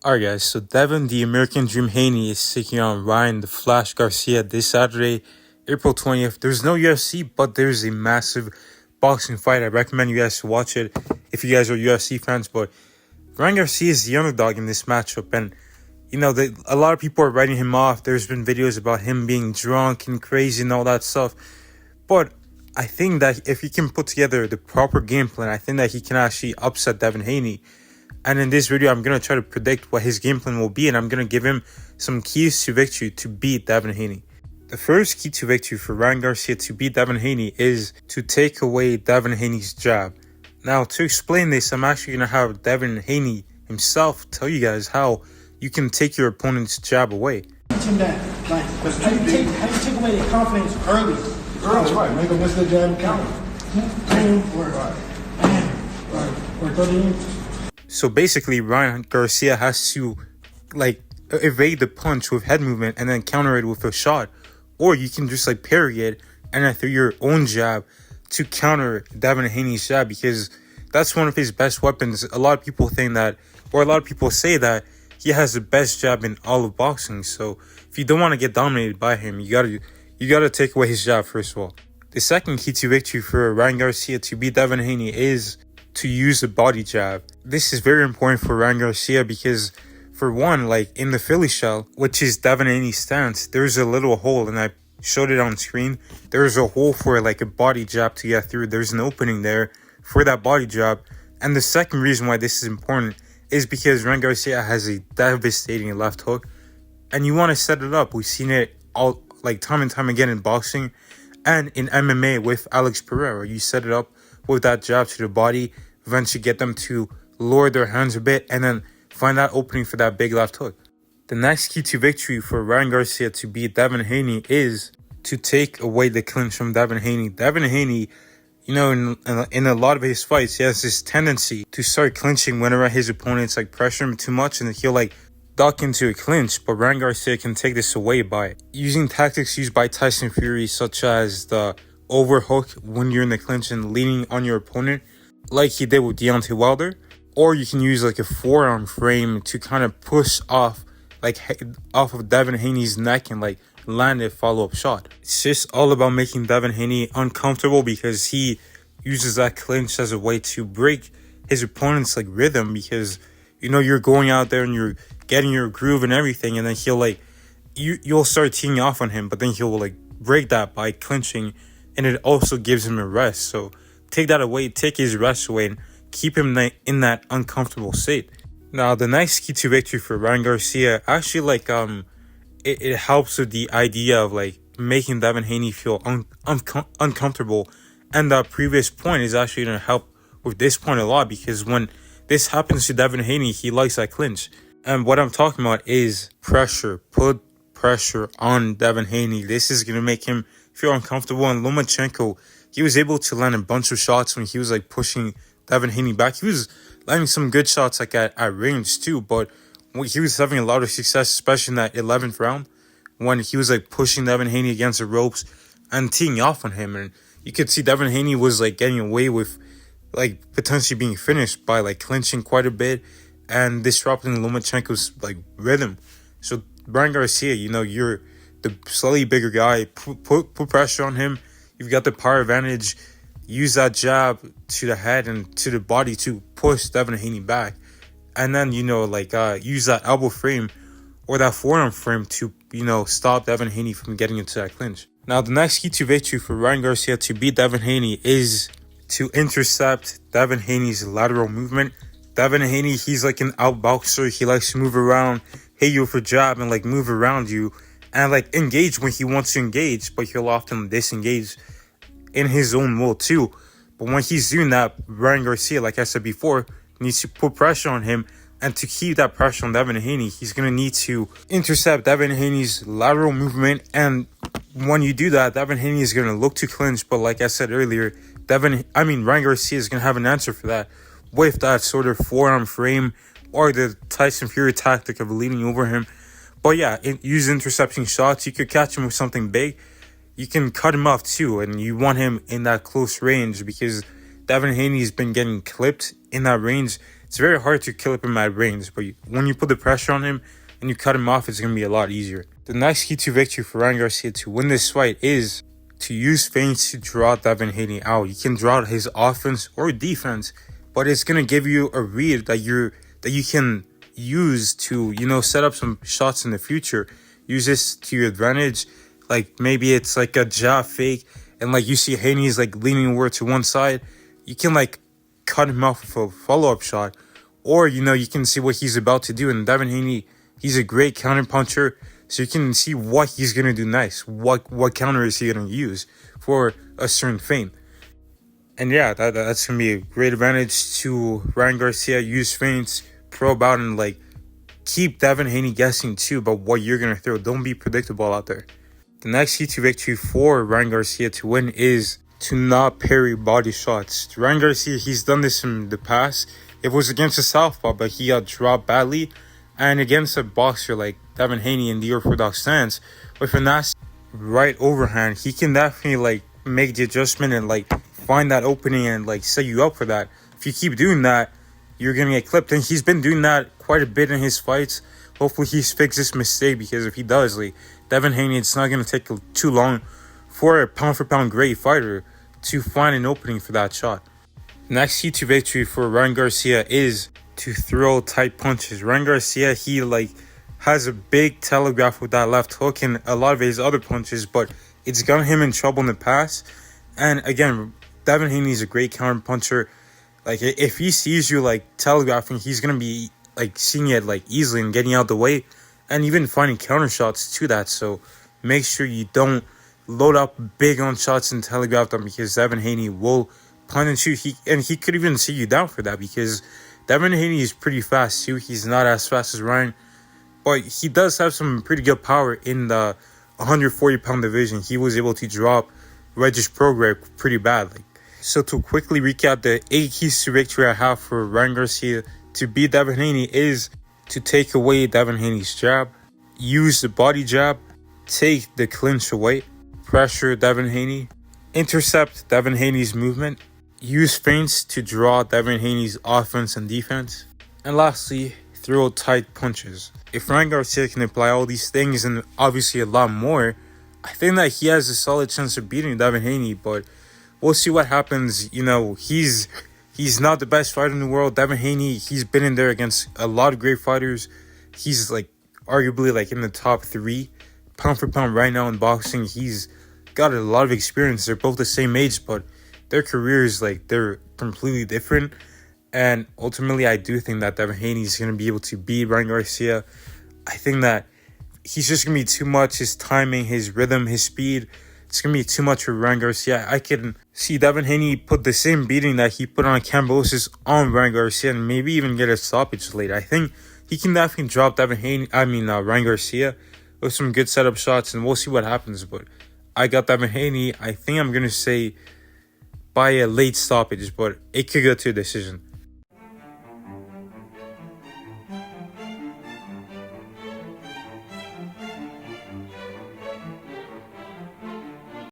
Alright guys, so Devin, the American Dream Haney, is taking on Ryan, the Flash Garcia this Saturday, April 20th. There's no UFC, but there's a massive boxing fight. I recommend you guys to watch it if you guys are UFC fans. But Ryan Garcia is the underdog in this matchup, and you know, a lot of people are writing him off. There's been videos about him being drunk and crazy and all that stuff. But I think that if he can put together the proper game plan, I think that he can actually upset Devin Haney. And in this video, I'm going to try to predict what his game plan will be, and I'm going to give him some keys to victory to beat Devin Haney. The first key to victory for Ryan Garcia to beat Devin Haney is to take away Devin Haney's jab. Now, to explain this, I'm actually going to have Devin Haney himself tell you guys how you can take your opponent's jab away. Teach him that. How you take away their confidence early. That's right. Make them miss the jab counter. Or 30. So basically, Ryan Garcia has to evade the punch with head movement and then counter it with a shot. Or you can just parry it and then throw your own jab to counter Devin Haney's jab, because that's one of his best weapons. A lot of people think that, or a lot of people say that he has the best jab in all of boxing. So if you don't want to get dominated by him, you gotta take away his jab first of all. The second key to victory for Ryan Garcia to beat Devin Haney is to use a body jab. This is very important for Ryan Garcia because, for one, in the Philly shell, which is Devin Haney's stance, there's a little hole, and I showed it on screen. There's a hole for a body jab to get through. There's an opening there for that body jab. And the second reason why this is important is because Ryan Garcia has a devastating left hook, and you want to set it up. We've seen it all time and time again in boxing and in MMA with Alex Pereira. You set it up with that jab to the body, eventually get them to lower their hands a bit, and then find that opening for that big left hook. The next key to victory for Ryan Garcia to beat Devin Haney is to take away the clinch from Devin Haney. Devin Haney, in a lot of his fights, he has this tendency to start clinching whenever his opponents pressure him too much, and he'll duck into a clinch. But Ryan Garcia can take this away by using tactics used by Tyson Fury, such as the overhook when you're in the clinch and leaning on your opponent, like he did with Deontay Wilder. Or you can use a forearm frame to kind of push off of Devin Haney's neck and land a follow-up shot. It's just all about making Devin Haney uncomfortable, because he uses that clinch as a way to break his opponent's rhythm, because you're going out there and you're getting your groove and everything, and then he'll you'll start teeing off on him, but then he'll break that by clinching, and it also gives him a rest. So take that away, take his rest away, and keep him in that uncomfortable state. Now, the next key to victory for Ryan Garcia, actually, it helps with the idea of making Devin Haney feel uncomfortable. And the previous point is actually going to help with this point a lot, because when this happens to Devin Haney, he likes that clinch. And what I'm talking about is pressure. Put pressure on Devin Haney. This is going to make him feel uncomfortable. And Lomachenko, he was able to land a bunch of shots when he was pushing Devin Haney back. He was landing some good shots at range too, but he was having a lot of success, especially in that 11th round when he was pushing Devin Haney against the ropes and teeing off on him. And you could see Devin Haney was getting away with potentially being finished by clinching quite a bit and disrupting Lomachenko's rhythm. So Ryan Garcia, you're the slightly bigger guy. Put pressure on him. You've got the power advantage. Use that jab to the head and to the body to push Devin Haney back. And then, use that elbow frame or that forearm frame to, stop Devin Haney from getting into that clinch. Now, the next key to victory for Ryan Garcia to beat Devin Haney is to intercept Devin Haney's lateral movement. Devin Haney, he's an outboxer. He likes to move around, hit you with a jab, and move around you and engage when he wants to engage, but he'll often disengage in his own will too. But when he's doing that, Ryan Garcia, like I said before, needs to put pressure on him. And to keep that pressure on Devin Haney, he's going to need to intercept Devin Haney's lateral movement. And when you do that, Devin Haney is going to look to clinch. But like I said earlier, Ryan Garcia is going to have an answer for that with that sort of forearm frame or the Tyson Fury tactic of leaning over him. But yeah, use intercepting shots. You could catch him with something big. You can cut him off too, and you want him in that close range, because Devin Haney's been getting clipped in that range it's very hard to kill him at range, but when you put the pressure on him and you cut him off, it's going to be a lot easier. The next key to victory for Ryan Garcia to win this fight is to use feints to draw Devin Haney out. You can draw his offense or defense, but it's going to give you a read that you can use to, set up some shots in the future. Use this to your advantage. Like maybe it's like a jab fake and like you see Haney's like leaning over to one side. You can like cut him off with a follow-up shot. Or, you can see what he's about to do. And Devin Haney, he's a great counter puncher. So you can see what he's going to do next. What counter is he going to use for a certain feint. And yeah, that's going to be a great advantage to Ryan Garcia. Use feints, probe out, and like keep Devin Haney guessing too about what you're going to throw. Don't be predictable out there. The next key to victory for Ryan Garcia to win is to not parry body shots. Ryan Garcia, he's done this in the past. It was against a southpaw, but he got dropped badly. And against a boxer like Devin Haney in the orthodox stance, with a nasty right overhand, he can definitely like make the adjustment and like find that opening and like set you up for that. If you keep doing that, you're going to get clipped. And he's been doing that quite a bit in his fights. Hopefully he's fixed this mistake, because if he does, like Devin Haney, it's not going to take too long for a pound-for-pound great fighter to find an opening for that shot. Next key to victory for Ryan Garcia is to throw tight punches. Ryan Garcia, he like has a big telegraph with that left hook and a lot of his other punches, but it's gotten him in trouble in the past. And again, Devin Haney is a great counter puncher. Like if he sees you like telegraphing, he's gonna be like seeing it like easily and getting out the way, and even finding counter shots to that. So make sure you don't load up big on shots and telegraph them, because Devin Haney will punt and shoot. He could even see you down for that, because Devin Haney is pretty fast too. He's not as fast as Ryan, but he does have some pretty good power in the 140-pound division. He was able to drop Regis Prograis pretty badly. So to quickly recap, the 8 keys to victory I have for Ryan Garcia to beat Devin Haney is to take away Devin Haney's jab, use the body jab, take the clinch away, pressure Devin Haney, intercept Devin Haney's movement, use feints to draw Devin Haney's offense and defense, and lastly, throw tight punches. If Ryan Garcia can apply all these things and obviously a lot more, I think that he has a solid chance of beating Devin Haney, but we'll see what happens. He's not the best fighter in the world. Devin Haney, he's been in there against a lot of great fighters. He's like arguably like in the top 3 pound for pound right now in boxing. He's got a lot of experience. They're both the same age, but their careers, like, they're completely different. And ultimately, I do think that Devin Haney is going to be able to beat Ryan Garcia. I think that he's just going to be too much. His timing, his rhythm, his speed, it's going to be too much for Ryan Garcia. I can see Devin Haney put the same beating that he put on Kambosos on Ryan Garcia and maybe even get a stoppage late. I think he can definitely drop Ryan Garcia with some good setup shots, and we'll see what happens. But I got Devin Haney. I think I'm going to say by a late stoppage, but it could go to a decision.